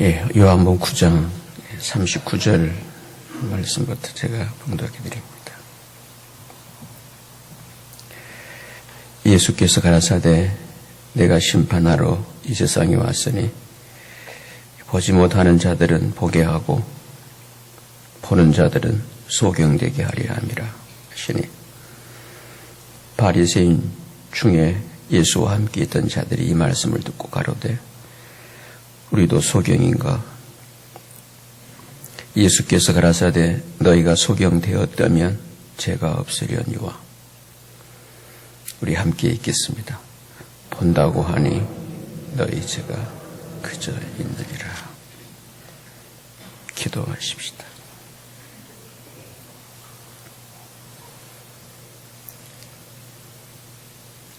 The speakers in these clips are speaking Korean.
요한복음 9장 39절 말씀부터 제가 봉독해 드립니다. 예수께서 가라사대 내가 심판하러 이 세상에 왔으니 보지 못하는 자들은 보게 하고 보는 자들은 소경되게 하려 함이라 하시니 바리새인 중에 예수와 함께 있던 자들이 이 말씀을 듣고 가로되 우리도 소경인가? 예수께서 가라사대 너희가 소경되었다면 죄가 없으려니와. 우리 함께 읽겠습니다. 본다고 하니 너희 죄가 그저 있느니라. 기도하십시다.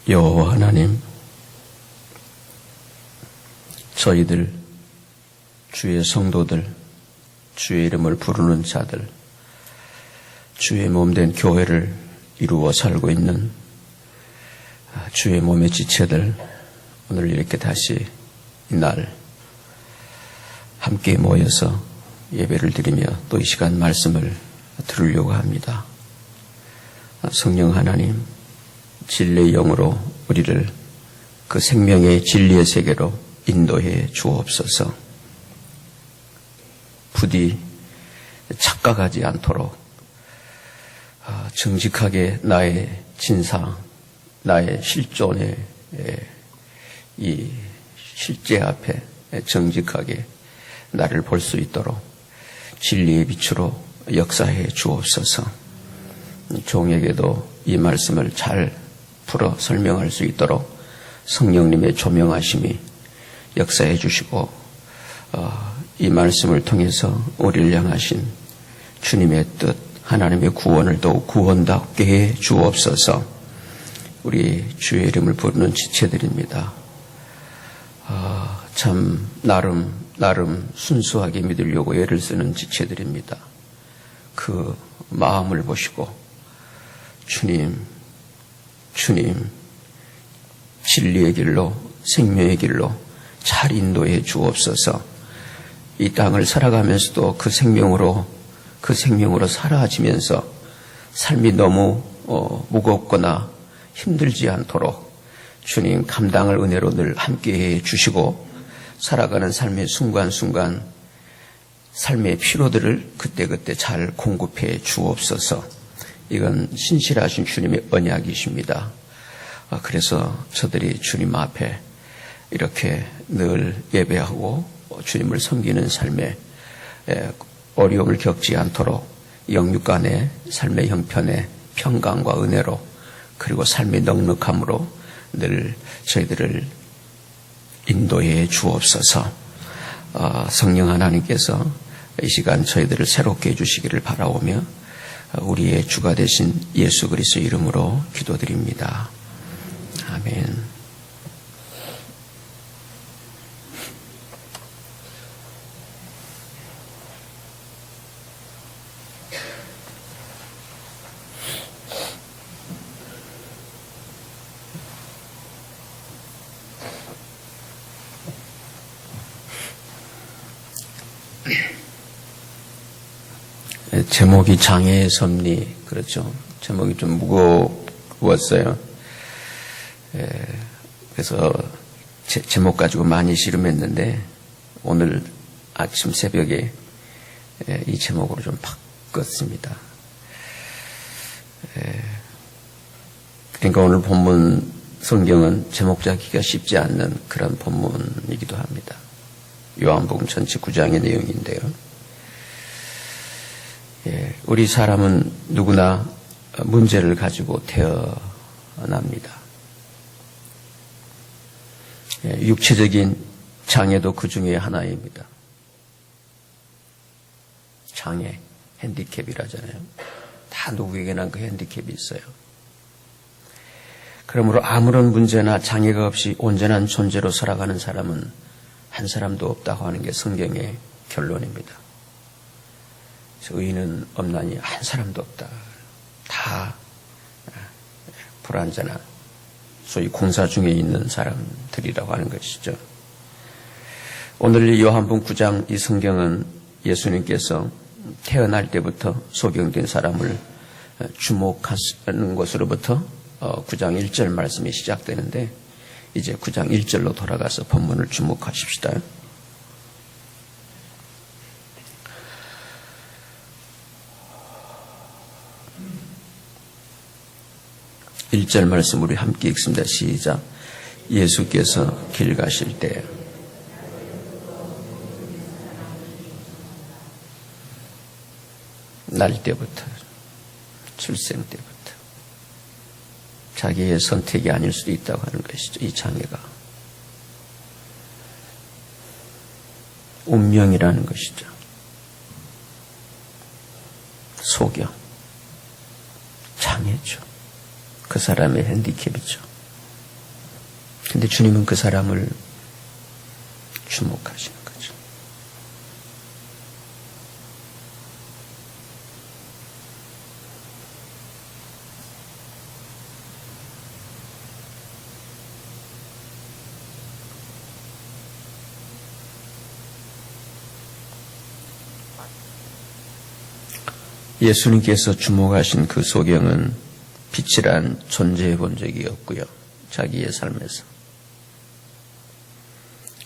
여호와 하나님, 저희들 주의 성도들, 주의 이름을 부르는 자들, 주의 몸된 교회를 이루어 살고 있는 주의 몸의 지체들, 오늘 이렇게 다시 이날 함께 모여서 예배를 드리며 또 이 시간 말씀을 들으려고 합니다. 성령 하나님, 진리의 영으로 우리를 그 생명의 진리의 세계로 인도해 주옵소서. 부디 착각하지 않도록 정직하게 나의 진상, 나의 실존의 이 실제 앞에 정직하게 나를 볼 수 있도록 진리의 빛으로 역사해 주옵소서. 종에게도 이 말씀을 잘 풀어 설명할 수 있도록 성령님의 조명하심이 역사해 주시고 이 말씀을 통해서 우리를 향하신 주님의 뜻, 하나님의 구원을 더욱 구원답게 해 주옵소서. 우리 주의 이름을 부르는 지체들입니다. 참 나름 순수하게 믿으려고 애를 쓰는 지체들입니다. 그 마음을 보시고 주님 진리의 길로 생명의 길로 잘 인도해 주옵소서. 이 땅을 살아가면서도 그 생명으로 사라지면서 삶이 너무 무겁거나 힘들지 않도록 주님 감당을 은혜로 늘 함께해 주시고 살아가는 삶의 순간순간 삶의 필요들을 그때그때 잘 공급해 주옵소서. 이건 신실하신 주님의 언약이십니다. 그래서 저들이 주님 앞에 이렇게 늘 예배하고 주님을 섬기는 삶에 어려움을 겪지 않도록 영육 간의 삶의 형편에 평강과 은혜로 그리고 삶의 넉넉함으로 늘 저희들을 인도해 주옵소서. 성령 하나님께서 이 시간 저희들을 새롭게 해주시기를 바라오며 우리의 주가 되신 예수 그리스도의 이름으로 기도드립니다. 아멘. 제목이 장애의 섭리, 그렇죠. 제목이 좀 무거웠어요. 그래서 제목 가지고 많이 씨름했는데 오늘 아침 새벽에 이 제목으로 좀 바꿨습니다. 그러니까 오늘 본문 성경은 제목 잡기가 쉽지 않는 그런 본문이기도 합니다. 요한복음 전체 9장의 내용인데요. 우리 사람은 누구나 문제를 가지고 태어납니다. 육체적인 장애도 그 중에 하나입니다. 장애, 핸디캡이라잖아요. 다 누구에게나 그 핸디캡이 있어요. 그러므로 아무런 문제나 장애가 없이 온전한 존재로 살아가는 사람은 한 사람도 없다고 하는 게 성경의 결론입니다. 의인은 없나니 한 사람도 없다. 다 불완전한 소위 공사 중에 있는 사람들이라고 하는 것이죠. 오늘 이 요한복음 9장 이 성경은 예수님께서 태어날 때부터 소경된 사람을 주목하는 것으로부터 9장 1절 말씀이 시작되는데 이제 9장 1절로 돌아가서 본문을 주목하십시다. 1절 말씀 우리 함께 읽습니다. 시작. 예수께서 길 가실 때 날 때부터 출생 때부터 자기의 선택이 아닐 수도 있다고 하는 것이죠. 이 장애가 운명이라는 것이죠. 소경 장애죠. 그 사람의 핸디캡이죠. 근데 주님은 그 사람을 주목하시는 거죠. 예수님께서 주목하신 그 소경은 빛이란 존재해 본 적이 없고요. 자기의 삶에서.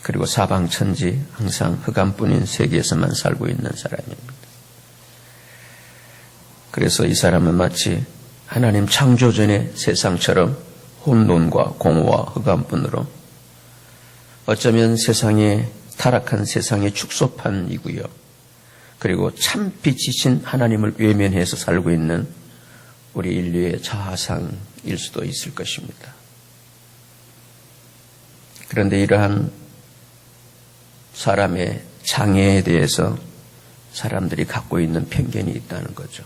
그리고 사방천지 항상 흑암뿐인 세계에서만 살고 있는 사람입니다. 그래서 이 사람은 마치 하나님 창조 전의 세상처럼 혼돈과 공허와 흑암뿐으로 어쩌면 세상의 타락한 세상의 축소판이고요. 그리고 참 빛이신 하나님을 외면해서 살고 있는 우리 인류의 자아상일 수도 있을 것입니다. 그런데 이러한 사람의 장애에 대해서 사람들이 갖고 있는 편견이 있다는 거죠.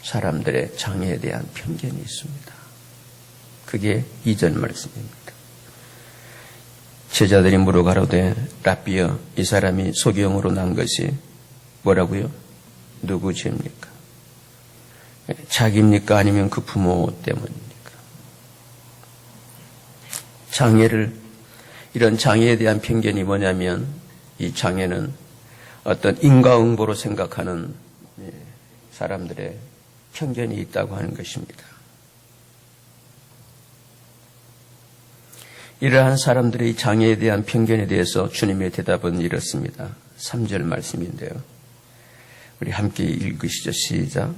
사람들의 장애에 대한 편견이 있습니다. 그게 2절 말씀입니다. 제자들이 물어가로되 라비여 이 사람이 소경으로 난 것이 뭐라고요? 누구 죄입니까? 자기입니까? 아니면 그 부모 때문입니까? 이런 장애에 대한 편견이 뭐냐면 이 장애는 어떤 인과응보로 생각하는 사람들의 편견이 있다고 하는 것입니다. 이러한 사람들의 장애에 대한 편견에 대해서 주님의 대답은 이렇습니다. 3절 말씀인데요. 우리 함께 읽으시죠. 시작.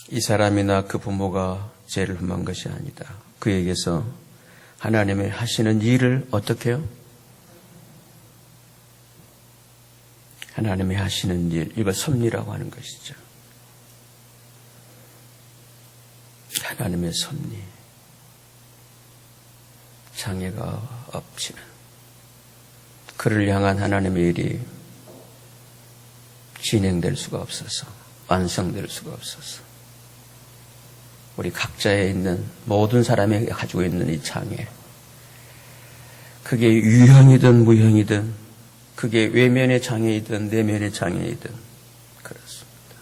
이 사람이나 그 부모가 죄를 범한 것이 아니다. 그에게서 하나님의 하시는 일을 어떻게 해요? 하나님이 하시는 일, 이걸 섭리라고 하는 것이죠. 하나님의 섭리. 장애가 없지는 그를 향한 하나님의 일이 진행될 수가 없어서, 완성될 수가 없어서 우리 각자에 있는 모든 사람이 가지고 있는 이 장애, 그게 유형이든 무형이든 그게 외면의 장애이든 내면의 장애이든 그렇습니다.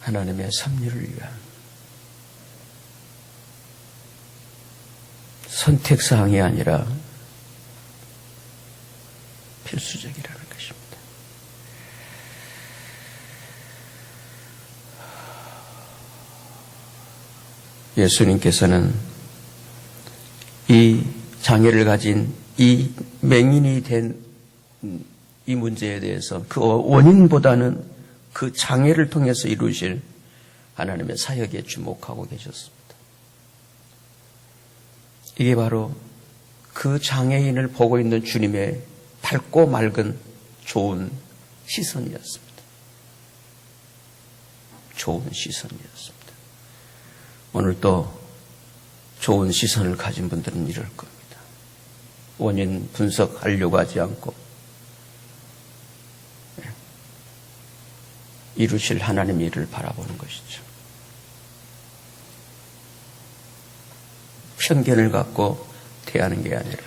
하나님의 섭리를 위한 선택사항이 아니라 필수적이라는 것입니다. 예수님께서는 이 장애를 가진 이 맹인이 된 이 문제에 대해서 그 원인보다는 그 장애를 통해서 이루실 하나님의 사역에 주목하고 계셨습니다. 이게 바로 그 장애인을 보고 있는 주님의 밝고 맑은 좋은 시선이었습니다. 좋은 시선이었습니다. 오늘 또 좋은 시선을 가진 분들은 이럴 겁니다. 원인 분석하려고 하지 않고 이루실 하나님의 일을 바라보는 것이죠. 편견을 갖고 대하는 게 아니라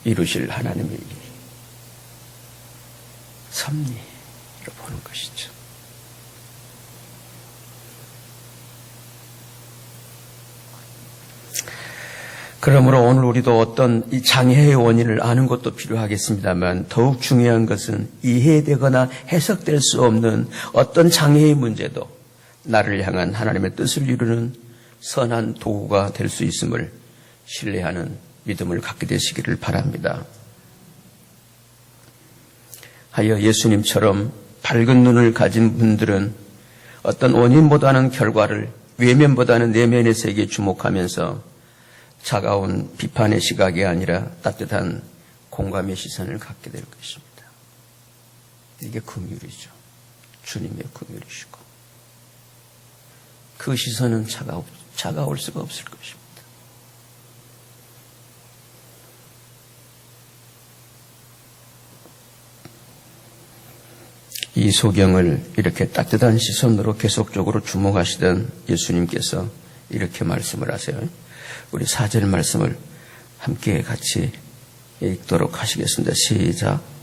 이루실 하나님의 섭리로 보는 것이죠. 그러므로 오늘 우리도 어떤 이 장애의 원인을 아는 것도 필요하겠습니다만 더욱 중요한 것은 이해되거나 해석될 수 없는 어떤 장애의 문제도 나를 향한 하나님의 뜻을 이루는 선한 도구가 될 수 있음을 신뢰하는 믿음을 갖게 되시기를 바랍니다. 하여 예수님처럼 밝은 눈을 가진 분들은 어떤 원인보다는 결과를, 외면보다는 내면의 세계에 주목하면서 차가운 비판의 시각이 아니라 따뜻한 공감의 시선을 갖게 될 것입니다. 이게 긍휼이죠. 주님의 긍휼이시고 그 시선은 차가울 수가 없을 것입니다. 이 소경을 이렇게 따뜻한 시선으로 계속적으로 주목하시던 예수님께서 이렇게 말씀을 하세요. 우리 4절 말씀을 함께 같이 읽도록 하시겠습니다. 시작.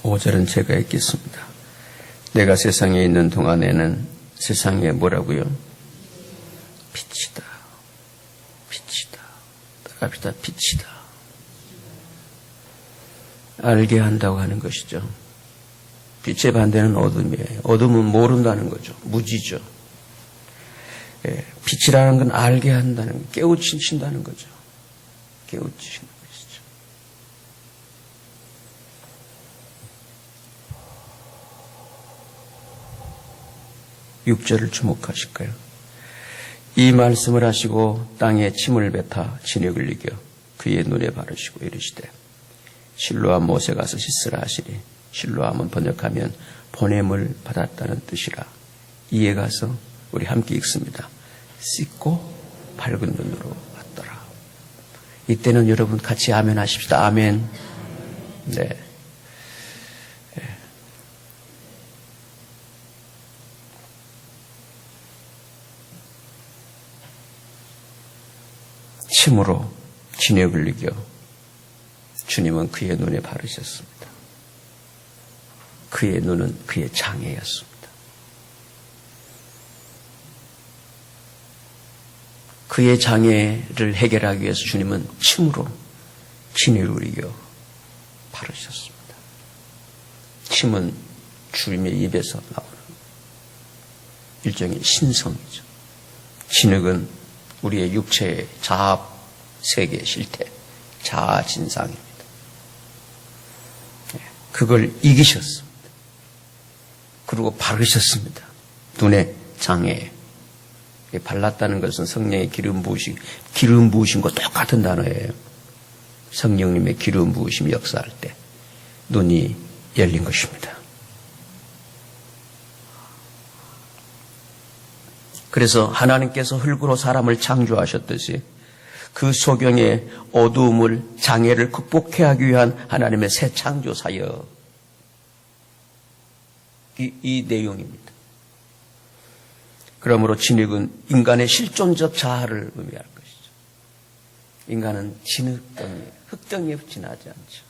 (5절은) 제가 읽겠습니다. 내가 세상에 있는 동안에는 세상에 뭐라고요? 빛이다. 빛이다. 따라합시다. 빛이다. 알게 한다고 하는 것이죠. 빛의 반대는 어둠이에요. 어둠은 모른다는 거죠. 무지죠. 빛이라는 건 알게 한다는, 깨우친다는 거죠. 깨우치는 것이죠. (6절을) 주목하실까요? 이 말씀을 하시고 땅에 침을 뱉어 진흙을 이겨 그의 눈에 바르시고 이르시되 실로암 못에 가서 씻으라 하시니 실로암은 번역하면 보냄을 받았다는 뜻이라. 이에 가서 우리 함께 읽습니다. 씻고 밝은 눈으로 왔더라. 이때는 여러분 같이 아멘 하십시다. 아멘. 네. 침으로 진흙을 이겨 주님은 그의 눈에 바르셨습니다. 그의 눈은 그의 장애였습니다. 그의 장애를 해결하기 위해서 주님은 침으로 진흙을 이겨 바르셨습니다. 침은 주님의 입에서 나오는 일종의 신성이죠. 진흙은 우리의 육체의 자아 세계 실태, 자아 진상입니다. 그걸 이기셨습니다. 그리고 바르셨습니다. 눈의 장애. 발랐다는 것은 성령의 기름 부으심과 똑같은 단어예요. 성령님의 기름 부으심이 역사할 때 눈이 열린 것입니다. 그래서 하나님께서 흙으로 사람을 창조하셨듯이 그 소경의 어두움을, 장애를 극복하기 위한 하나님의 새 창조 사역. 이 내용입니다. 그러므로 진흙은 인간의 실존적 자아를 의미할 것이죠. 인간은 진흙덩이, 흙덩이에 지나지 않죠.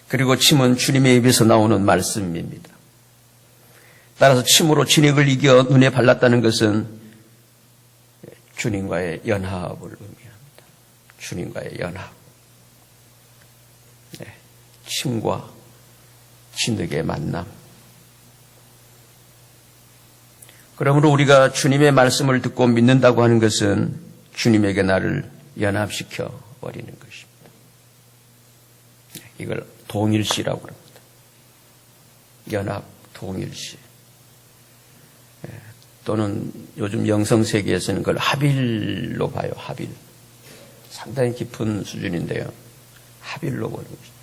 그리고 침은 주님의 입에서 나오는 말씀입니다. 따라서 침으로 진흙을 이겨 눈에 발랐다는 것은 주님과의 연합을 의미합니다. 주님과의 연합. 네. 침과 진흙의 만남. 그러므로 우리가 주님의 말씀을 듣고 믿는다고 하는 것은 주님에게 나를 연합시켜 버리는 것입니다. 이걸 동일시라고 합니다. 연합, 동일시. 또는 요즘 영성세계에서는 그걸 합일로 봐요. 합일. 상당히 깊은 수준인데요. 합일로 보는 것입니다.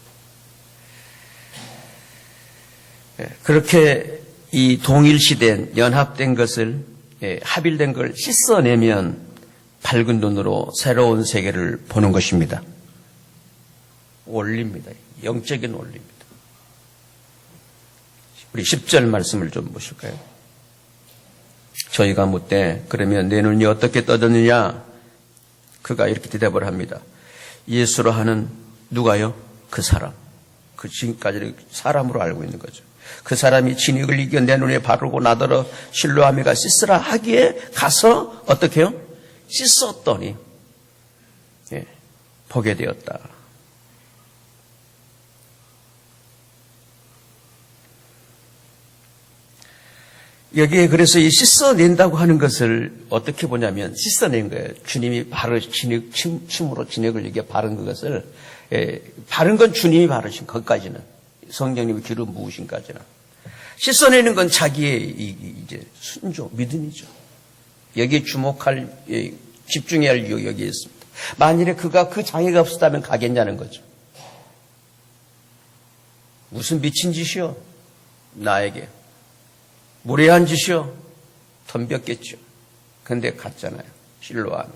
그렇게 이 동일시된, 연합된 것을, 합일된 걸 씻어내면 밝은 눈으로 새로운 세계를 보는 것입니다. 원리입니다. 영적인 원리입니다. 우리 10절 말씀을 좀 보실까요? 저희가 묻되 그러면 내 눈이 어떻게 떠졌느냐? 그가 이렇게 대답을 합니다. 예수로 하는 누가요? 그 사람. 그 지금까지 사람으로 알고 있는 거죠. 그 사람이 진흙을 이겨 내 눈에 바르고 나더러 실로아미가 씻으라 하기에 가서 어떻게 해요? 씻었더니 보게 되었다. 여기에 그래서 이 씻어낸다고 하는 것을 어떻게 보냐면 씻어낸 거예요. 주님이 바로 침으로 진흙을 이게 바른 그것을 바른 건 주님이 바르신 것까지는 성령님이 기름 부으신까지는 씻어내는 건 자기의 이제 순종 믿음이죠. 여기에 주목할 집중해야 할 이유가 여기에 있습니다. 만일에 그가 그 장애가 없었다면 가겠냐는 거죠. 무슨 미친 짓이요? 나에게 무례한 짓이요? 덤볐겠죠. 그런데 갔잖아요. 실로아며.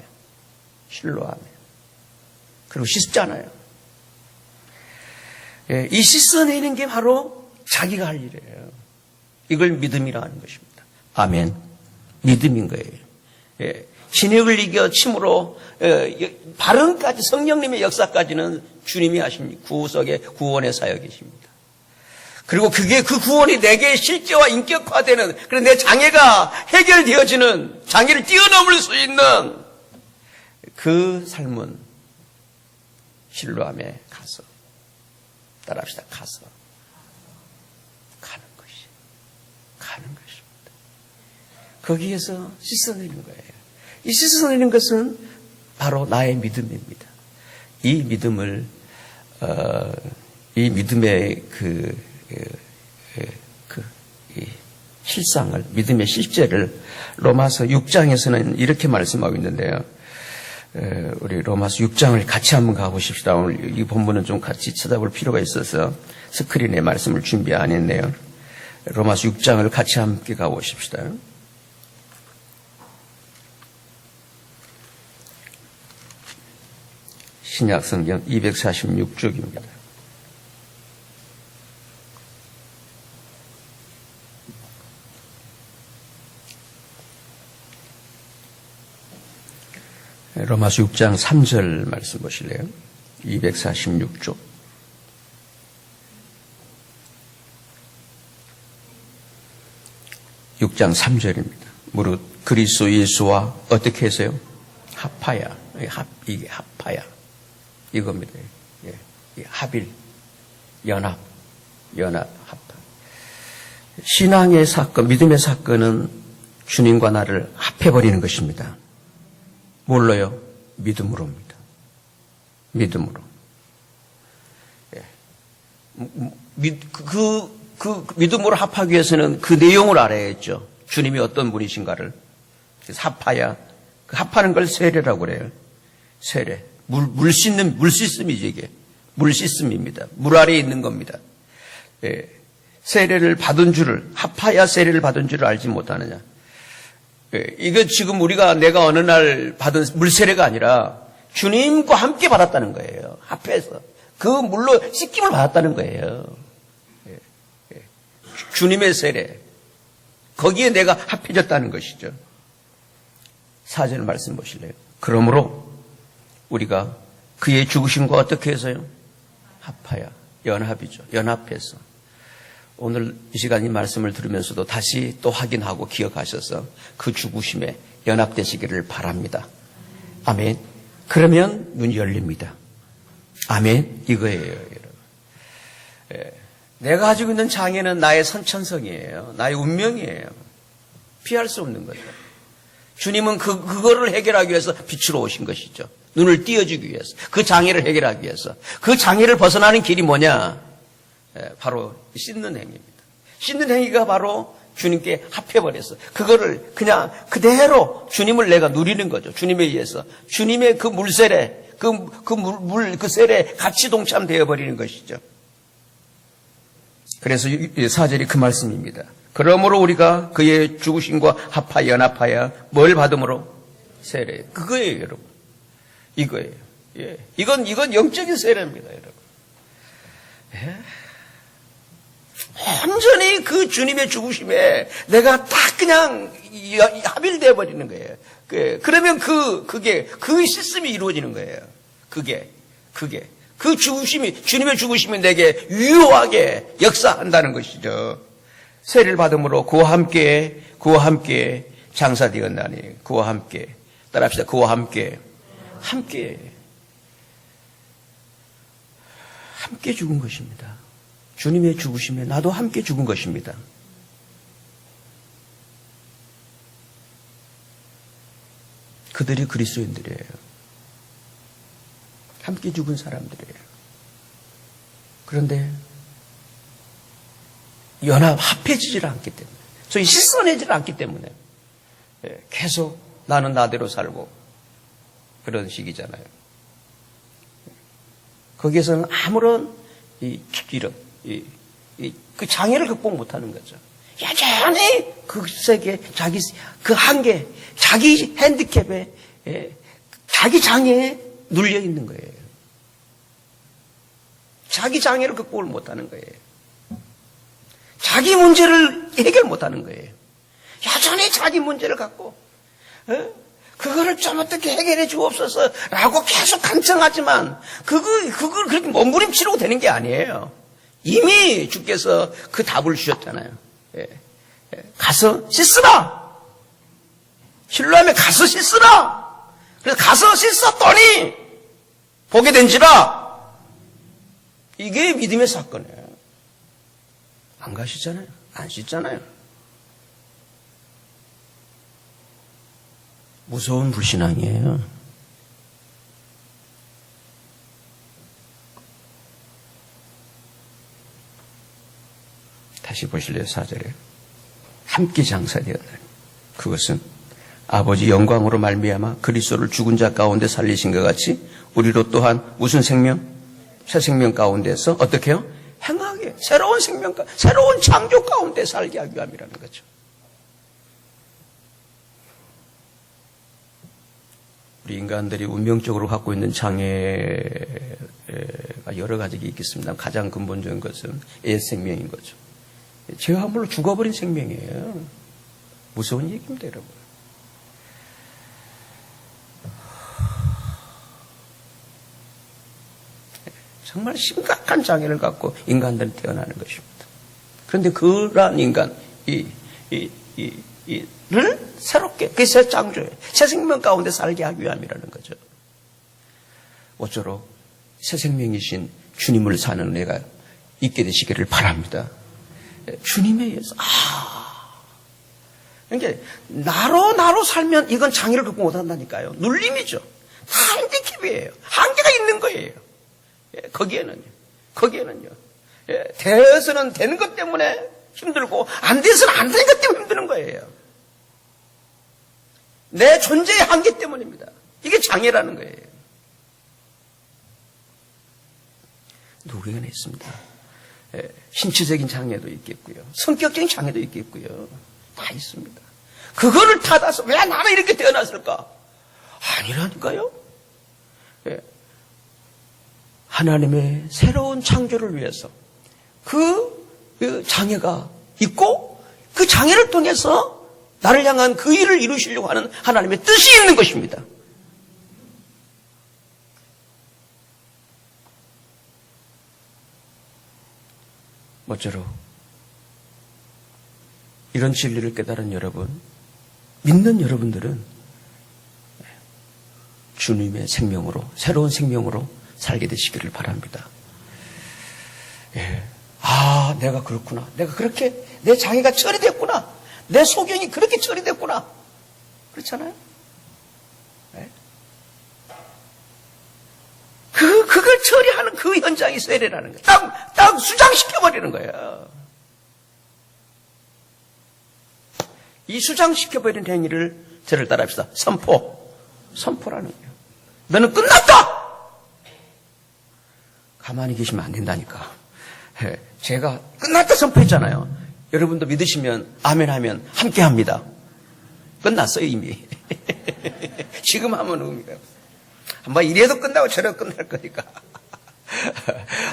그리고 씻잖아요. 이 씻어내는 게 바로 자기가 할 일이에요. 이걸 믿음이라 하는 것입니다. 아멘. 믿음인 거예요. 진흙을 이겨 침으로 발언까지 성령님의 역사까지는 주님이 하신 구원의 사역이십니다. 그리고 그게 그 구원이 내게 실제와 인격화되는 그런 내 장애가 해결되어지는 장애를 뛰어넘을 수 있는 그 삶은 실로암에 가서 따라합시다. 가서 가는 것입니다. 거기에서 씻어내는 거예요. 이 씻어내는 것은 바로 나의 믿음입니다. 이 믿음을 이 믿음의 이 실상을 믿음의 실제를 로마서 6장에서는 이렇게 말씀하고 있는데요. 우리 로마서 6장을 같이 한번 가보십시다. 오늘 이 본문은 좀 같이 쳐다볼 필요가 있어서 스크린에 말씀을 준비 안 했네요. 로마서 6장을 같이 함께 가보십시다. 신약성경 246쪽입니다. 로마서 6장 3절 말씀 보실래요? 246쪽. (6장 3절입니다) 무릇 그리스도 예수와 어떻게 해서요? 합하야. 이게 합하야. 이겁니다. 합일, 연합, 합하. 신앙의 사건, 믿음의 사건은 주님과 나를 합해버리는 것입니다. 뭘로요? 믿음으로입니다. 믿음으로. 그 믿음으로 합하기 위해서는 그 내용을 알아야겠죠. 주님이 어떤 분이신가를. 그래서 합하야. 그 합하는 걸 세례라고 그래요. 세례. 물 씻음이지, 이게. 물 씻음입니다. 물 아래에 있는 겁니다. 세례를 받은 줄을, 합하야 세례를 받은 줄을 알지 못하느냐. 이거 지금 내가 어느 날 받은 물세례가 아니라 주님과 함께 받았다는 거예요. 합해서. 그 물로 씻김을 받았다는 거예요. 주님의 세례. 거기에 내가 합해졌다는 것이죠. 4절 말씀 보실래요? 그러므로 우리가 그의 죽으심과 어떻게 해서요? 합하여. 연합이죠. 연합해서. 오늘 이 시간 이 말씀을 들으면서도 다시 또 확인하고 기억하셔서 그 죽으심에 연합되시기를 바랍니다. 아멘. 그러면 눈이 열립니다. 아멘. 이거예요, 여러분. 내가 가지고 있는 장애는 나의 선천성이에요. 나의 운명이에요. 피할 수 없는 거죠. 주님은 그거를 해결하기 위해서 빛으로 오신 것이죠. 눈을 띄워주기 위해서. 그 장애를 해결하기 위해서. 그 장애를 벗어나는 길이 뭐냐? 바로 씻는 행위입니다. 씻는 행위가 바로 주님께 합해버렸어. 그거를 그냥 그대로 주님을 내가 누리는 거죠. 주님에 의해서. 주님의 그 물세례, 그 세례에 같이 동참되어 버리는 것이죠. 그래서 4절이 그 말씀입니다. 그러므로 우리가 그의 죽으심과 합하여 연합하여 뭘 받음으로? 세례. 그거예요, 여러분. 이거예요. 예. 이건 영적인 세례입니다, 여러분. 예. 완전히 그 주님의 죽으심에 내가 딱 그냥 합일되어 버리는 거예요. 그러면 그게 그 시스템이 이루어지는 거예요. 그게 그 죽으심이, 주님의 죽으심이 내게 유효하게 역사한다는 것이죠. 세례를 받음으로 그와 함께 장사되었나니, 그와 함께 따라합시다. 그와 함께 죽은 것입니다. 주님의 죽으심에 나도 함께 죽은 것입니다. 그들이 그리스도인들이에요. 함께 죽은 사람들이에요. 그런데 합해지질 않기 때문에, 소위 씻어내질 않기 때문에 계속 나는 나대로 살고 그런 식이잖아요. 거기에서는 아무런 그 장애를 극복 못하는 거죠. 여전히 그 세계, 그 한계, 자기 핸디캡에, 자기 장애에 눌려 있는 거예요. 자기 장애를 극복을 못하는 거예요. 자기 문제를 해결 못하는 거예요. 여전히 자기 문제를 갖고 그거를 좀 어떻게 해결해 주옵소서라고 계속 간청하지만 그걸 그렇게 몸부림치려고 되는 게 아니에요. 이미 주께서 그 답을 주셨잖아요. 가서 씻으라. 실로암에 가서 씻으라. 그래서 가서 씻었더니 보게 된지라. 이게 믿음의 사건이에요. 안 가시잖아요. 안 씻잖아요. 무서운 불신앙이에요. 다시 보실래요? 4절에 함께 장사되었나니 그것은 아버지 영광으로 말미암아 그리스도를 죽은 자 가운데 살리신 것 같이 우리로 또한 무슨 생명? 새 생명 가운데서 어떻게 해요? 행하게 새로운 생명, 새로운 창조 가운데 살게 하기 위함이라는 거죠. 우리 인간들이 운명적으로 갖고 있는 장애가 여러 가지가 있겠습니다. 가장 근본적인 것은 생명인 거죠. 죄와 함으로 죽어버린 생명이에요. 무서운 얘기입니다, 여러분. 정말 심각한 장애를 갖고 인간들은 태어나는 것입니다. 그런데 그러한 인간, 를 새롭게, 그 새 창조에, 새 생명 가운데 살게 하기 위함이라는 거죠. 모쪼록 새 생명이신 주님을 사는 은혜가 있게 되시기를 바랍니다. 주님에 의해서, 그러니까, 나로 살면 이건 장애를 극복 못한다니까요. 눌림이죠. 다 핸디캡이에요. 한계가 있는 거예요. 거기에는요. 되어서는 되는 것 때문에 힘들고, 안 돼서는 안 되는 것 때문에 힘드는 거예요. 내 존재의 한계 때문입니다. 이게 장애라는 거예요. 누구에게나 있습니다. 신체적인 장애도 있겠고요. 성격적인 장애도 있겠고요. 다 있습니다. 그거를 탓해서 왜 나는 이렇게 태어났을까? 아니라니까요. 하나님의 새로운 창조를 위해서 그 장애가 있고 그 장애를 통해서 나를 향한 그 일을 이루시려고 하는 하나님의 뜻이 있는 것입니다. 모쪼록 이런 진리를 깨달은 여러분, 믿는 여러분들은 주님의 생명으로, 새로운 생명으로 살게 되시기를 바랍니다. 내가 그렇구나. 내가 그렇게 내 장애가 처리됐구나. 내 소경이 그렇게 처리됐구나. 그렇잖아요? 네? 그걸 처리하는 그 현장이 세례라는 거예요. 딱 수장시켜버리는 거예요. 이 수장시켜버리는 행위를 저를 따라합시다. 선포라는 거예요. 너는 끝났다! 가만히 계시면 안 된다니까. 제가 끝났다 선포했잖아요. 여러분도 믿으시면 아멘 하면 함께 합니다. 끝났어요 이미. 지금 하면 의미가 없어요. 한번 이래도 끝나고 저래도 끝날 거니까.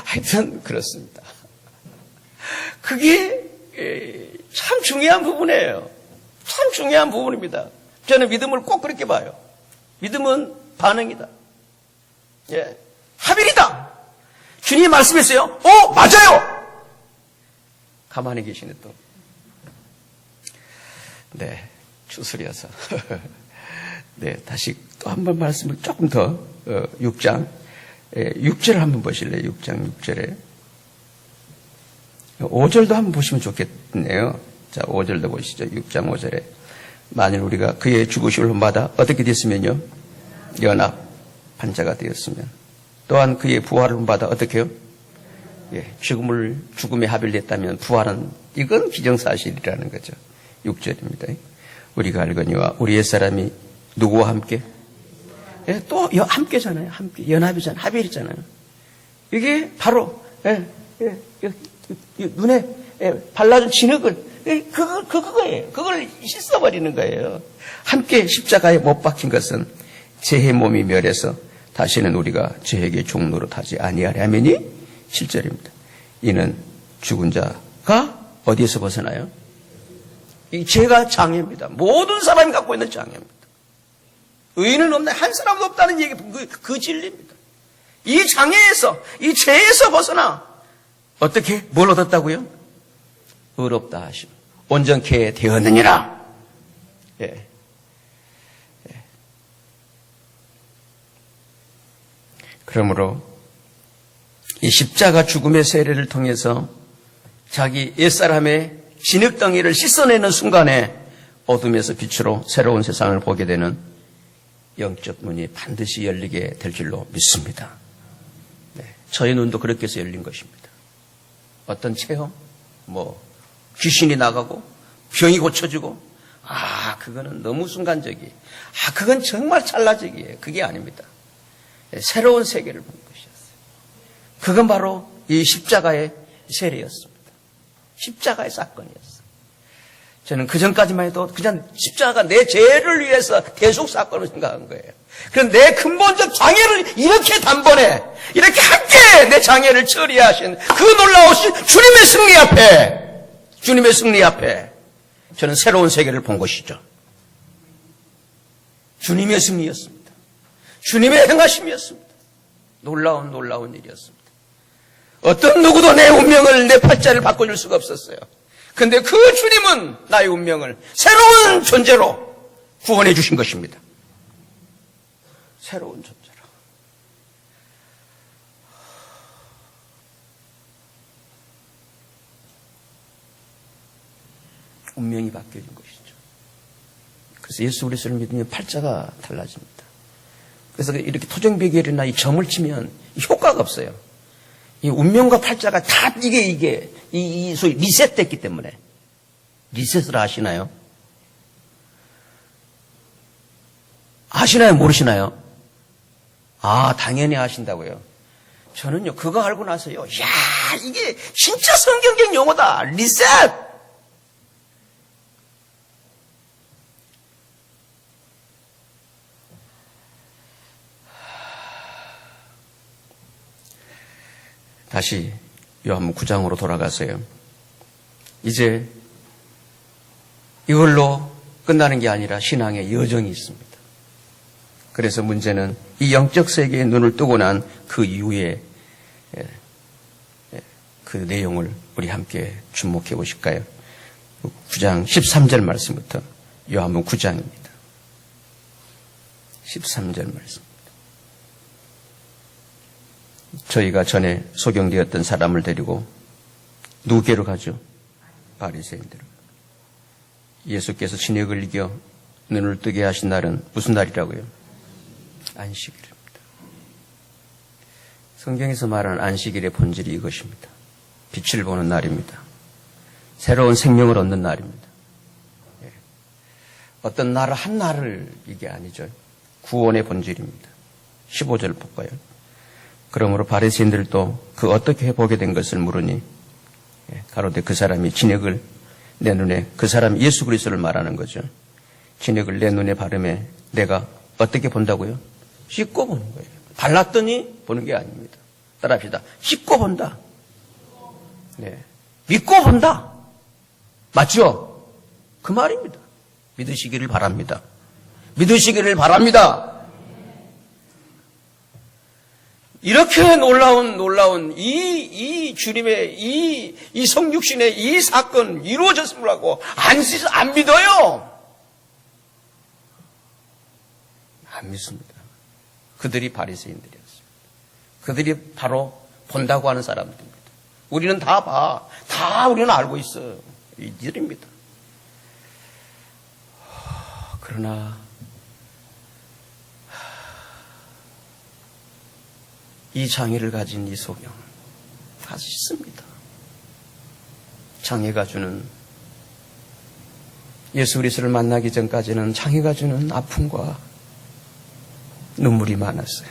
하여튼 그렇습니다. 그게 참 중요한 부분이에요. 참 중요한 부분입니다. 저는 믿음을 꼭 그렇게 봐요. 믿음은 반응이다. 예, 합일이다. 주님이 말씀했어요. 맞아요. 가만히 계시네 또. 네, 추스려서. 네, 다시 또 한 번 말씀을 조금 더 6장 6절을 한번 보실래요? 6장 6절에 5절도 한번 보시면 좋겠네요. 자, 5절도 보시죠. 6장 5절에 만일 우리가 그의 죽으심을 받아 어떻게 됐으면요? 연합한 자가 되었으면 또한 그의 부활을 받아 어떻게 해요? 예, 죽음에 합일됐다면 부활은 이건 기정사실이라는 거죠. 6절입니다. 우리가 알거니와 우리 옛사람이 누구와 함께? 예, 또 함께잖아요. 함께 연합이잖아요. 합일이잖아요. 이게 바로 눈에 발라준 진흙을 그거예요. 그걸 씻어버리는 거예요. 함께 십자가에 못 박힌 것은 죄의 몸이 멸해서 다시는 우리가 죄에게 종노릇 하지 아니하리. 아멘이 7절입니다. 이는 죽은 자가 어디에서 벗어나요? 이 죄가 장애입니다. 모든 사람이 갖고 있는 장애입니다. 의인은 없나 한 사람도 없다는 얘기, 그 진리입니다. 이 장애에서, 이 죄에서 벗어나 어떻게 뭘 얻었다고요? 의롭다 하심 온전케 되었느니라. 예. 그러므로 이 십자가 죽음의 세례를 통해서 자기 옛사람의 진흙덩이를 씻어내는 순간에 어둠에서 빛으로 새로운 세상을 보게 되는 영적 눈이 반드시 열리게 될 줄로 믿습니다. 네, 저의 눈도 그렇게 해서 열린 것입니다. 어떤 체험? 귀신이 나가고 병이 고쳐지고 그거는 너무 순간적이에요. 그건 정말 찰나적이에요. 그게 아닙니다. 새로운 세계를 본 것이었어요. 그건 바로 이 십자가의 세례였습니다. 십자가의 사건이었어요. 저는 그 전까지만 해도 그냥 십자가가 내 죄를 위해서 대속 사건을 생각한 거예요. 그런데 내 근본적 장애를 이렇게 단번에 이렇게 함께 내 장애를 처리하신 그 놀라우신 주님의 승리 앞에 저는 새로운 세계를 본 것이죠. 주님의 승리였습니다. 주님의 행하심이었습니다. 놀라운 일이었습니다. 어떤 누구도 내 운명을, 내 팔자를 바꿔줄 수가 없었어요. 근데 그 주님은 나의 운명을 새로운 존재로 구원해 주신 것입니다. 새로운 존재로. 운명이 바뀌어진 것이죠. 그래서 예수 그리스도를 믿으면 팔자가 달라집니다. 그래서 이렇게 토정비결이나 이 점을 치면 효과가 없어요. 이 운명과 팔자가 다 이게 소위 리셋됐기 때문에. 리셋을 아시나요? 아시나요? 모르시나요? 당연히 아신다고요. 저는요, 그거 알고 나서요, 이게 진짜 성경적 용어다. 리셋! 다시 요한복음 9장으로 돌아가세요. 이제 이걸로 끝나는 게 아니라 신앙의 여정이 있습니다. 그래서 문제는 이 영적 세계에 눈을 뜨고 난 그 이후에 그 내용을 우리 함께 주목해 보실까요? 9장 13절 말씀부터 요한복음 9장입니다. 13절 말씀. 저희가 전에 소경되었던 사람을 데리고 누구께로 가죠? 바리새인대로. 예수께서 진흙을 이겨 눈을 뜨게 하신 날은 무슨 날이라고요? 안식일입니다. 성경에서 말하는 안식일의 본질이 이것입니다. 빛을 보는 날입니다. 새로운 생명을 얻는 날입니다. 어떤 날 한 날을 이게 아니죠. 구원의 본질입니다. 15절 볼까요? 그러므로 바리새인들도 그 어떻게 해보게 된 것을 물으니 가로되 그 사람이 진흙을 내 눈에, 그 사람이 예수 그리스도를 말하는 거죠. 진흙을 내 눈에 바르매 내가 어떻게 본다고요? 씻고 보는 거예요. 발랐더니 보는 게 아닙니다. 따라합시다. 씻고 본다. 네. 믿고 본다. 맞죠? 그 말입니다. 믿으시기를 바랍니다. 믿으시기를 바랍니다. 이렇게 놀라운 이 주님의 이 성육신의 이 사건 이루어졌음을 하고 안 믿어요. 안 믿습니다. 그들이 바리새인들이었습니다. 그들이 바로 본다고 하는 사람들입니다. 우리는 다 봐. 다 우리는 알고 있어. 이들입니다. 그러나 이 장애를 가진 이 소경은 아주 있습니다. 장애가 주는 예수 그리스도를 만나기 전까지는 장애가 주는 아픔과 눈물이 많았어요.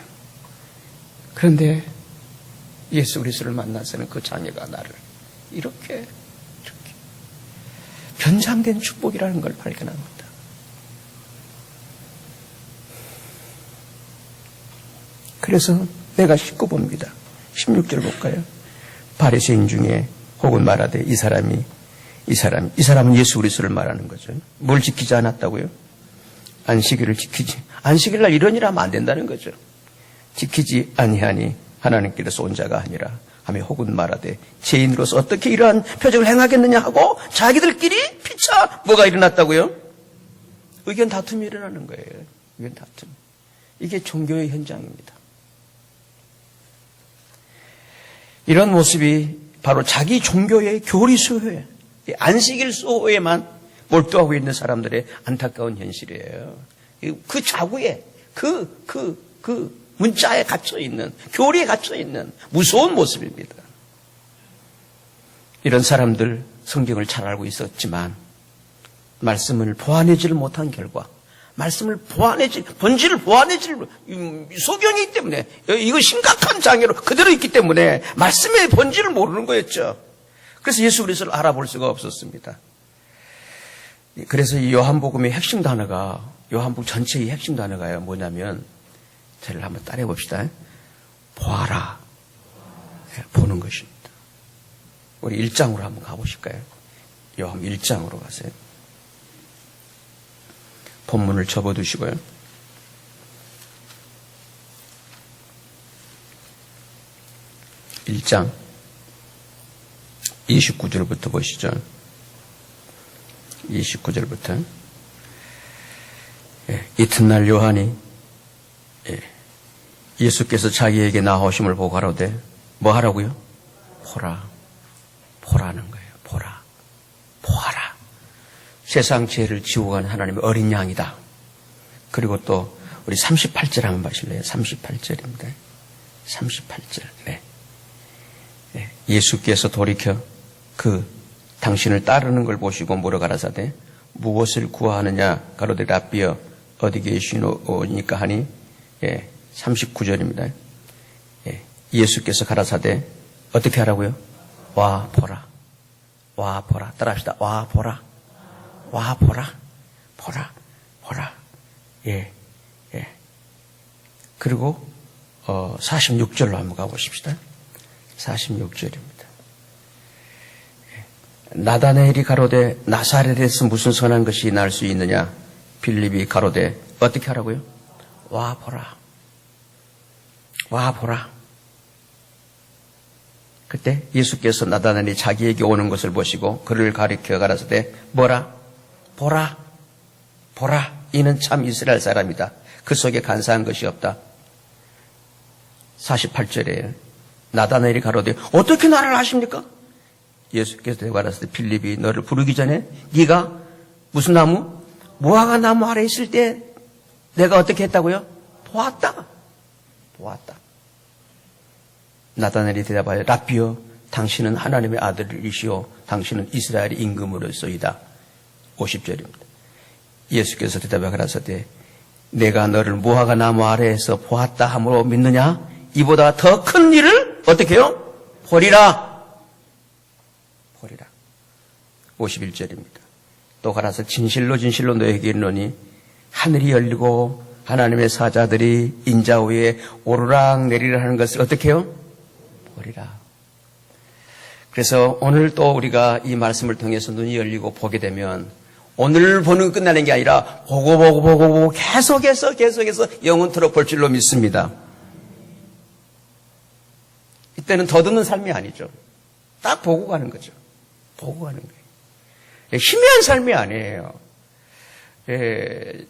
그런데 예수 그리스도를 만나서는 그 장애가 나를 이렇게 변장된 축복이라는 걸 발견합니다. 그래서 내가 씻고 봅니다. 16절 볼까요? 바리새인 중에 혹은 말하되 이 사람은 예수 그리스도를 말하는 거죠. 뭘 지키지 않았다고요? 안식일을 지키지. 안식일 날 이런 일 하면 안 된다는 거죠. 지키지 아니하니 하나님께로서 온 자가 아니라 하며 혹은 말하되 죄인으로서 어떻게 이러한 표적을 행하겠느냐 하고 자기들끼리 피차 뭐가 일어났다고요? 의견 다툼이 일어나는 거예요. 의견 다툼. 이게 종교의 현장입니다. 이런 모습이 바로 자기 종교의 교리 수호에, 안식일 수호에만 몰두하고 있는 사람들의 안타까운 현실이에요. 그 자구에, 그 문자에 갇혀있는, 교리에 갇혀있는 무서운 모습입니다. 이런 사람들 성경을 잘 알고 있었지만 말씀을 보완하지를 못한 결과 말씀을 본질을 보완해질 소경이기 때문에 이거 심각한 장애로 그대로 있기 때문에 말씀의 본질을 모르는 거였죠. 그래서 예수 그리스도를 알아볼 수가 없었습니다. 그래서 이 요한복음의 핵심 단어가 요한복음 전체의 핵심 단어가 뭐냐면 저를 한번 따라해 봅시다. 보아라. 보는 것입니다. 우리 1장으로 한번 가보실까요? 요한복음 1장으로 가세요. 본문을 접어두시고요. 1장 29절부터 보시죠. 29절부터. 이튿날 요한이 예수께서 자기에게 나오심을 보고 가로되 뭐 하라고요? 보라는 거예요. 보아라. 세상 죄를 지고 가는 하나님의 어린 양이다. 그리고 또 우리 38절 한번 보실래요? 38절입니다. 38절. 네. 예수께서 돌이켜 당신을 따르는 걸 보시고 뭐라 가라사대 무엇을 구하느냐 가로되 랍비여 어디 계시노니까 하니 39절입니다. 예수께서 가라사대 어떻게 하라고요? 와 보라. 따라합시다. 와 보라. 그리고 46절로 한번 가보십시다. 46절입니다. 나다나엘이 가로되 나사렛에서 무슨 선한 것이 날 수 있느냐? 빌립이 가로되 어떻게 하라고요? 와 보라. 그때 예수께서 나다나엘이 자기에게 오는 것을 보시고 그를 가리켜 가라사대 뭐라? 보라. 이는 참 이스라엘 사람이다. 그 속에 간사한 것이 없다. 48절에 나다나엘이 가로되 어떻게 나를 아십니까? 예수께서 대답하시되 빌립이 너를 부르기 전에 네가 무슨 나무? 무화과 나무 아래 있을 때 내가 어떻게 했다고요? 보았다. 나다나엘이 대답하여 랍비여 당신은 하나님의 아들이시오 당신은 이스라엘의 임금으로서이다. 50절입니다. 예수께서 대답하여 가라사대 내가 너를 무화과 나무 아래에서 보았다 함으로 믿느냐? 이보다 더 큰 일을 어떻게 해요? 보리라. 51절입니다. 또 가라서 진실로 너에게 이르노니 하늘이 열리고 하나님의 사자들이 인자 위에 오르락 내리락 하는 것을 어떻게 해요? 보리라. 그래서 오늘 또 우리가 이 말씀을 통해서 눈이 열리고 보게 되면 오늘 보는 거 끝나는 게 아니라 보고 계속해서 영원토록 볼 줄로 믿습니다. 이때는 더듬는 삶이 아니죠. 딱 보고 가는 거죠. 보고 가는 거예요. 희미한 삶이 아니에요.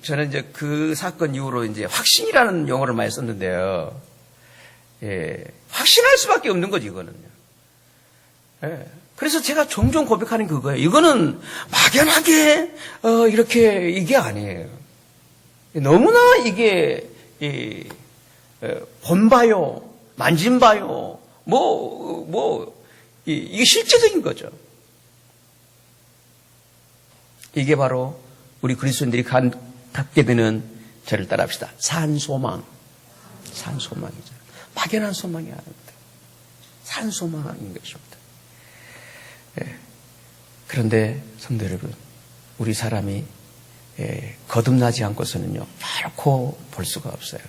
저는 이제 그 사건 이후로 이제 확신이라는 용어를 많이 썼는데요. 확신할 수밖에 없는 거지, 이거는요. 그래서 제가 종종 고백하는 그거예요. 이거는 막연하게, 이렇게, 이게 아니에요. 너무나 이게, 본봐요, 만진봐요, 이게 실제적인 거죠. 이게 바로 우리 그리스도인들이 갖게 되는 저를 따라합시다. 산소망. 산소망이죠. 막연한 소망이 아닙니다. 산소망인 것입니다. 그런데 성도 여러분, 우리 사람이 거듭나지 않고서는요, 결코 볼 수가 없어요.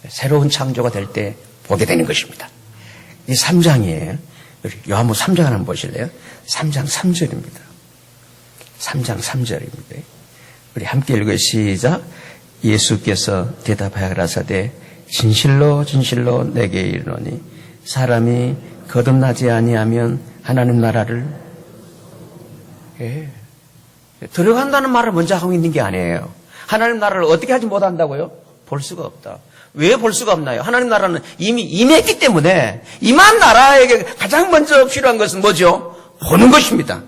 새로운 창조가 될 때 보게 되는 것입니다. 이 3장이에요. 요한복음 3장 한번 보실래요? 3장 3절입니다. 3장 3절입니다. 우리 함께 읽어요. 시작. 예수께서 대답하여 가라사대 진실로 진실로 내게 이르노니 사람이 거듭나지 아니하면 하나님 나라를 들어간다는 말을 먼저 하고 있는 게 아니에요. 하나님 나라를 어떻게 하지 못한다고요? 볼 수가 없다. 왜 볼 수가 없나요? 하나님 나라는 이미 임했기 때문에 임한 나라에게 가장 먼저 필요한 것은 뭐죠? 보는 것입니다.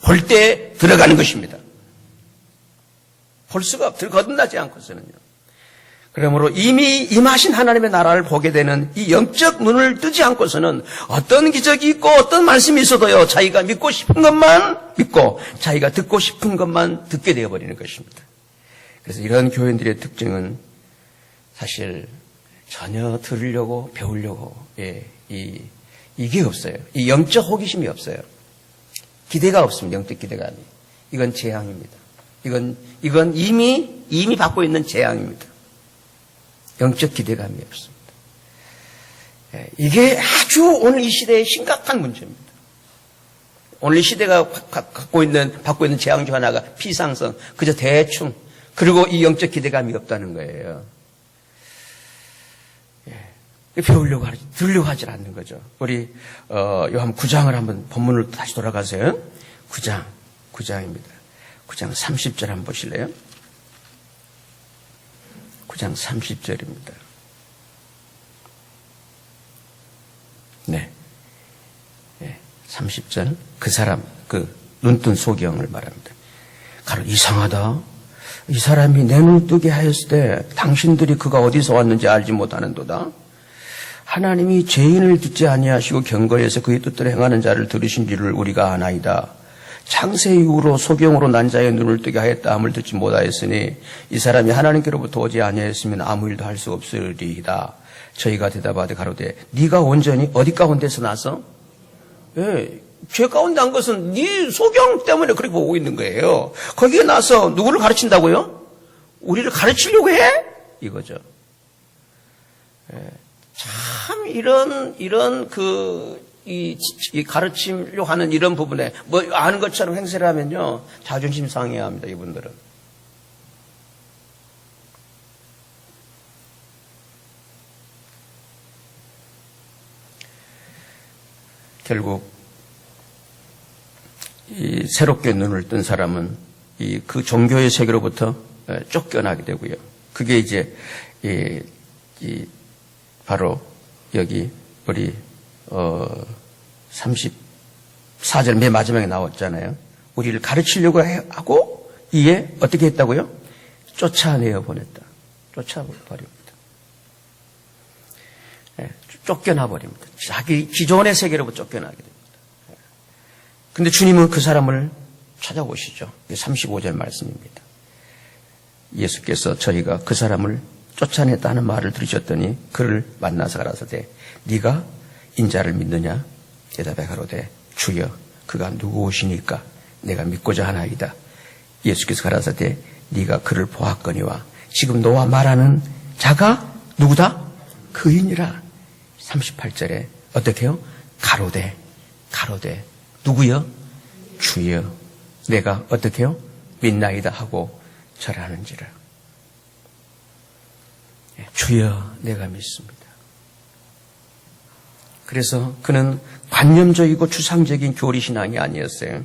볼 때 들어가는 것입니다. 볼 수가 없어요. 거듭나지 않고서는요. 그러므로 이미 임하신 하나님의 나라를 보게 되는 이 영적 눈을 뜨지 않고서는 어떤 기적이 있고 어떤 말씀이 있어도요, 자기가 믿고 싶은 것만 믿고 자기가 듣고 싶은 것만 듣게 되어버리는 것입니다. 그래서 이런 교인들의 특징은 사실 전혀 들으려고 배우려고 이게 없어요. 이 영적 호기심이 없어요. 기대가 없습니다. 영적 기대감이. 이건 재앙입니다. 이건 이미 받고 있는 재앙입니다. 영적 기대감이 없습니다. 이게 아주 오늘 이 시대의 심각한 문제입니다. 오늘 이 시대가 받고 있는 재앙 중 하나가 피상성, 그저 대충, 그리고 이 영적 기대감이 없다는 거예요. 배우려고 하지, 들으려고 하지 않는 거죠. 우리 요한 9장을 한번 본문을 다시 돌아가세요. 9장입니다. 9장 30절 한번 보실래요? 9장 30절입니다. 네. 30절. 그 사람, 눈뜬 소경을 말합니다. 가로 이상하다. 이 사람이 내 눈을 뜨게 하였을 때 당신들이 그가 어디서 왔는지 알지 못하는도다. 하나님이 죄인을 듣지 아니하시고 경거해서 그의 뜻대로 행하는 자를 들으신 줄을 우리가 아나이다. 창세 이후로 소경으로 난 자의 눈을 뜨게 하였다 함을 듣지 못하였으니 이 사람이 하나님께로부터 오지 아니하였으면 아무 일도 할 수 없으리이다. 저희가 대답하되 가로되 네가 온전히 어디 가운데서 나서? 죄 가운데 난 것은 네 소경 때문에 그렇게 보고 있는 거예요. 거기에 나서 누구를 가르친다고요? 우리를 가르치려고 해? 이거죠. 참 이 가르치려고 하는 이런 부분에 아는 것처럼 행세를 하면요 자존심 상해야 합니다. 이분들은. 결국 이 새롭게 눈을 뜬 사람은 그 종교의 세계로부터 쫓겨나게 되고요. 그게 이제 바로 여기 우리 34절 맨 마지막에 나왔잖아요. 우리를 가르치려고 하고 이에 어떻게 했다고요? 쫓아내어 보냈다. 쫓아버립니다. 쫓겨나 버립니다. 자기 기존의 세계로부터 쫓겨나게 됩니다. 근데 주님은 그 사람을 찾아오시죠. 35절 말씀입니다. 예수께서 저희가 그 사람을 쫓아냈다는 말을 들으셨더니 그를 만나서 가라사대 네가 인자를 믿느냐? 대답해 가로되 주여 그가 누구오시니까 내가 믿고자 하나이다. 예수께서 가라사대 네가 그를 보았거니와 지금 너와 말하는 자가 누구다? 그인이라. 38절에 어떻게 해요? 가로되 누구여? 주여 내가 어떻게 해요? 믿나이다 하고 절하는지라. 주여 내가 믿습니다. 그래서 그는 관념적이고 추상적인 교리신앙이 아니었어요.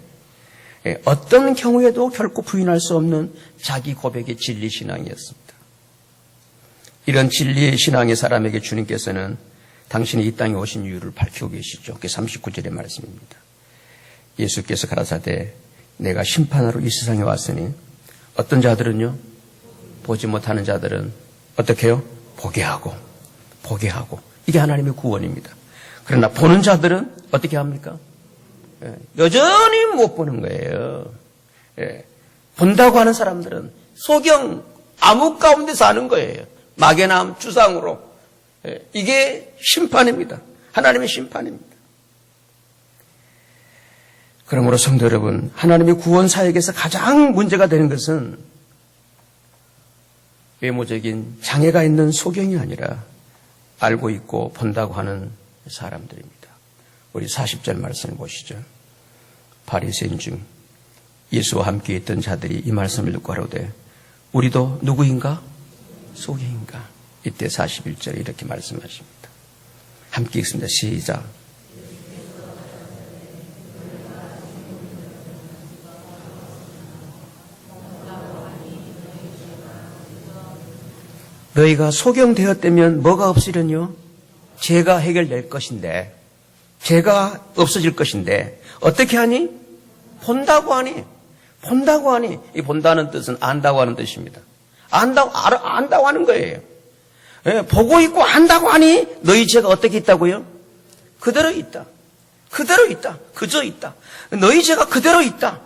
어떤 경우에도 결코 부인할 수 없는 자기 고백의 진리신앙이었습니다. 이런 진리의 신앙의 사람에게 주님께서는 당신이 이 땅에 오신 이유를 밝히고 계시죠. 그게 39절의 말씀입니다. 예수께서 가라사대 내가 심판하러 이 세상에 왔으니 어떤 자들은요, 보지 못하는 자들은 어떻게 해요? 보게 하고 이게 하나님의 구원입니다. 그러나 보는 자들은 어떻게 합니까? 여전히 못 보는 거예요. 본다고 하는 사람들은 소경 암흑 가운데 사는 거예요. 막연함 주상으로. 이게 심판입니다. 하나님의 심판입니다. 그러므로 성도 여러분, 하나님의 구원 사역에서 가장 문제가 되는 것은 외모적인 장애가 있는 소경이 아니라 알고 있고 본다고 하는 사람들입니다. 우리 40절 말씀을 보시죠. 바리새인 중 예수와 함께 있던 자들이 이 말씀을 듣고 하로되 우리도 누구인가? 소경인가? 이때 41절에 이렇게 말씀하십니다. 함께 읽습니다. 시작. 너희가 소경되었다면 뭐가 없으려뇨? 죄가 해결될 것인데, 죄가 없어질 것인데 어떻게 하니? 본다고 하니. 이 본다는 뜻은 안다고 하는 뜻입니다. 안다고 하는 거예요. 보고 있고 안다고 하니 너희 죄가 어떻게 있다고요? 그대로 있다. 그저 있다. 너희 죄가 그대로 있다.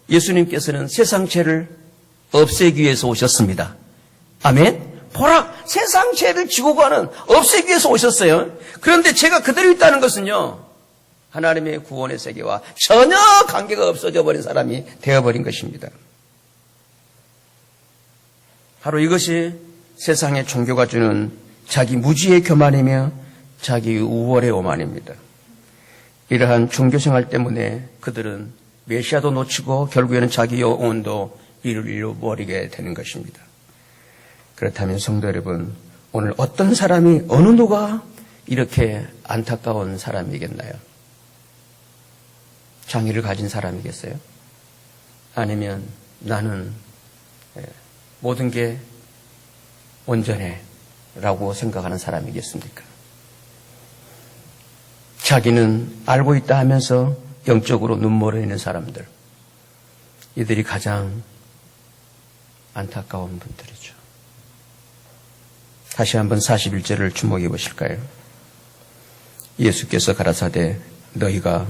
예수님께서는 세상 죄를 없애기 위해서 오셨습니다. 아멘. 보라, 세상 죄를 지고 가는 없애기 위해서 오셨어요. 그런데 죄가 그대로 있다는 것은요, 하나님의 구원의 세계와 전혀 관계가 없어져 버린 사람이 되어버린 것입니다. 바로 이것이 세상의 종교가 주는 자기 무지의 교만이며 자기 우월의 오만입니다. 이러한 종교생활 때문에 그들은 메시아도 놓치고 결국에는 자기 영혼도 잃어버리게 되는 것입니다. 그렇다면 성도 여러분, 오늘 어떤 사람이, 어느 누가 이렇게 안타까운 사람이겠나요? 장애를 가진 사람이겠어요? 아니면 나는 모든 게 온전해 라고 생각하는 사람이겠습니까? 자기는 알고 있다 하면서 영적으로 눈멀어 있는 사람들, 이들이 가장 안타까운 분들이죠. 다시 한번 41절을 주목해 보실까요? 예수께서 가라사대 너희가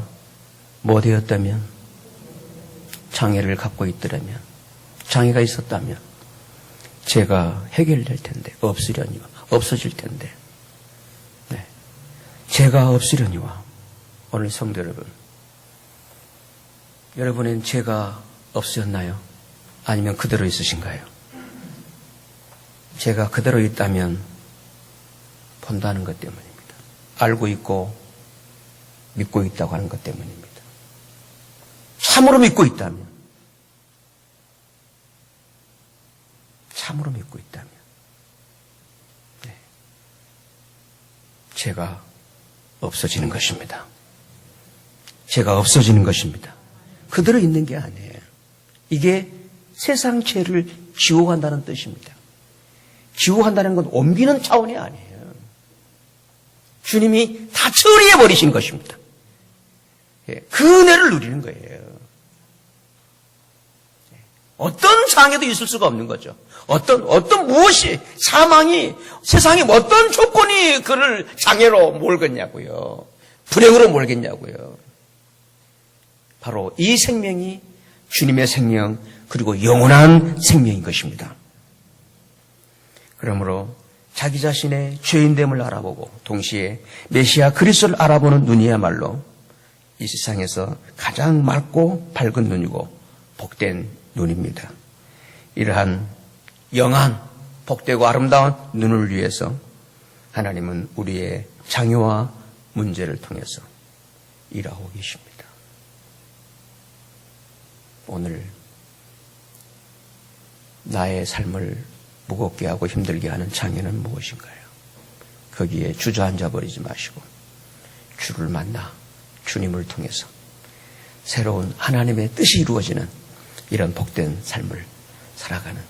뭐 되었다면, 장애를 갖고 있더라면, 장애가 있었다면 죄가 해결될 텐데, 없어질 텐데, 네. 죄가 없으려니와. 오늘 성도 여러분, 여러분은 죄가 없으셨나요? 아니면 그대로 있으신가요? 죄가 그대로 있다면 본다는 것 때문입니다. 알고 있고 믿고 있다고 하는 것 때문입니다. 참으로 믿고 있다면, 네. 죄가 없어지는 것입니다. 죄가 없어지는 것입니다. 그대로 있는 게 아니에요. 이게 세상 죄를 지워간다는 뜻입니다. 지워간다는 건 옮기는 차원이 아니에요. 주님이 다 처리해버리신 것입니다. 그 은혜를 누리는 거예요. 어떤 장애도 있을 수가 없는 거죠. 어떤 무엇이, 사망이, 세상에 어떤 조건이 그를 장애로 몰겠냐고요. 불행으로 몰겠냐고요. 바로 이 생명이 주님의 생명, 그리고 영원한 생명인 것입니다. 그러므로 자기 자신의 죄인됨을 알아보고 동시에 메시아 그리스도를 알아보는 눈이야말로 이 세상에서 가장 맑고 밝은 눈이고 복된 눈입니다. 이러한 영한 복되고 아름다운 눈을 위해서 하나님은 우리의 장애와 문제를 통해서 일하고 계십니다. 오늘 나의 삶을 무겁게 하고 힘들게 하는 장애는 무엇인가요? 거기에 주저앉아 버리지 마시고 주를 만나 주님을 통해서 새로운 하나님의 뜻이 이루어지는 이런 복된 삶을 살아가는